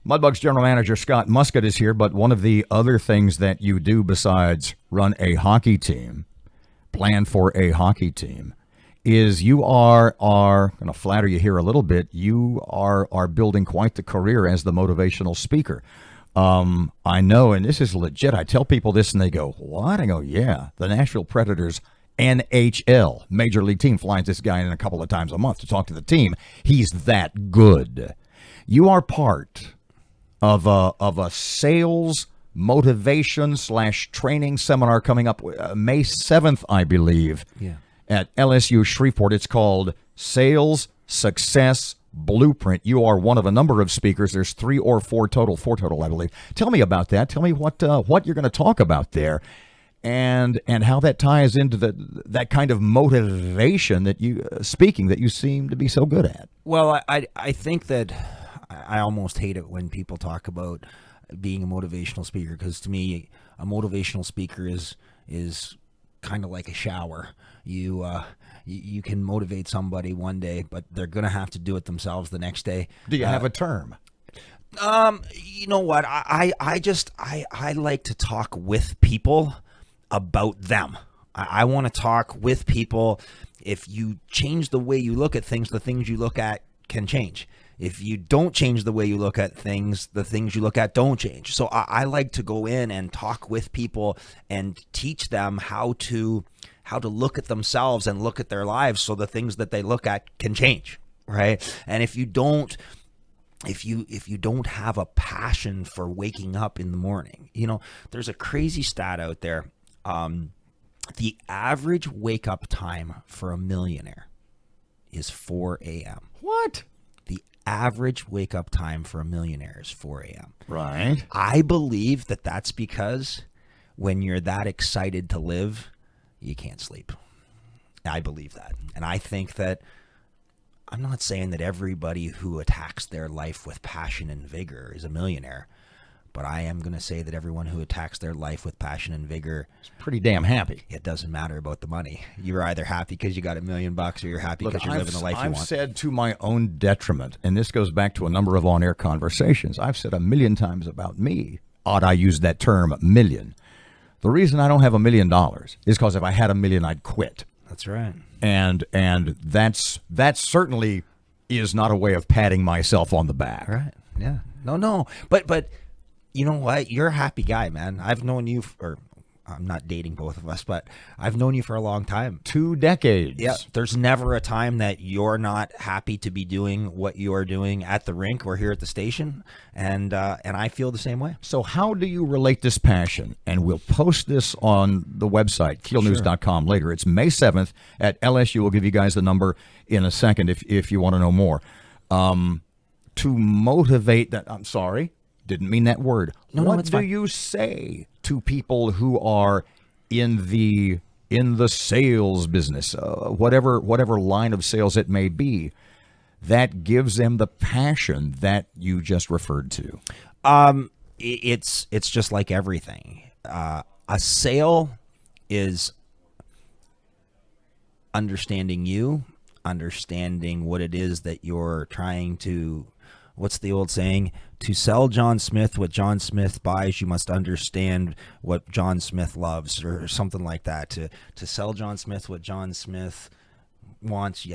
Mudbug's general manager Scott Muscutt is here, but one of the other things that you do besides run a hockey team, plan for a hockey team, is you are going to flatter you here a little bit, you are building quite the career as the motivational speaker. I know, and this is legit, I tell people this and they go, what? I go, yeah, the Nashville Predators NHL Major League team flies this guy in a couple of times a month to talk to the team. He's that good. You are part of a sales motivation / training seminar coming up May 7th, I believe, at LSU Shreveport. It's called Sales Success Blueprint. You are one of a number of speakers. There's 3 or 4 total, I believe. Tell me about that. Tell me what you're going to talk about there, and how that ties into that kind of motivation that you speaking that you seem to be so good at. Well, I think that I almost hate it when people talk about being a motivational speaker, because to me, a motivational speaker is kind of like a shower. You can motivate somebody one day, but they're going to have to do it themselves the next day. Do you have a term? You know what? I like to talk with people about them. I want to talk with people. If you change the way you look at things, the things you look at can change. If you don't change the way you look at things, the things you look at don't change. So I like to go in and talk with people and teach them how to look at themselves and look at their lives, so the things that they look at can change, right? And if you don't have a passion for waking up in the morning, there's a crazy stat out there. The average wake up time for a millionaire is 4 a.m. What? The average wake up time for a millionaire is 4 a.m. Right. I believe that that's because when you're that excited to live, you can't sleep. I believe that. And I think that, I'm not saying that everybody who attacks their life with passion and vigor is a millionaire, but I am going to say that everyone who attacks their life with passion and vigor is pretty damn happy. It doesn't matter about the money. You're either happy because you got $1 million, or you're happy because you're living the life you want. I've said to my own detriment, and this goes back to a number of on-air conversations, I've said 1,000,000 times about me, odd I use that term, million. The reason I don't have $1 million is because if I had $1 million, I'd quit. That's right. And that certainly is not a way of patting myself on the back. Right. Yeah. No. But you know what? You're a happy guy, man. I've known you I'm not dating both of us, but I've known you for a long time. 2 decades. Yeah. There's never a time that you're not happy to be doing what you're doing at the rink or here at the station. And I feel the same way. So how do you relate this passion? And we'll post this on the website, keelnews.com later. It's May 7th at LSU. We'll give you guys the number in a second if you want to know more. To motivate that, I'm sorry, didn't mean that word. What do you say to people who are in the sales business, whatever line of sales it may be, that gives them the passion that you just referred to? It's just like everything. A sale is understanding you, understanding what it is that you're trying to. What's the old saying? To sell John Smith what John Smith buys, you must understand what John Smith loves, or something like that. To sell John Smith what John Smith wants.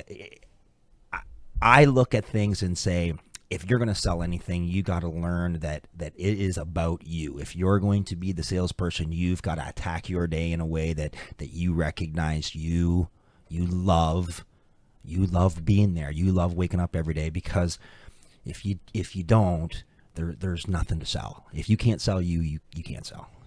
I look at things and say, if you're going to sell anything, you got to learn that it is about you. If you're going to be the salesperson, you've got to attack your day in a way that you recognize you love being there. You love waking up every day, because if you don't, there's nothing to sell. If you can't sell you can't sell.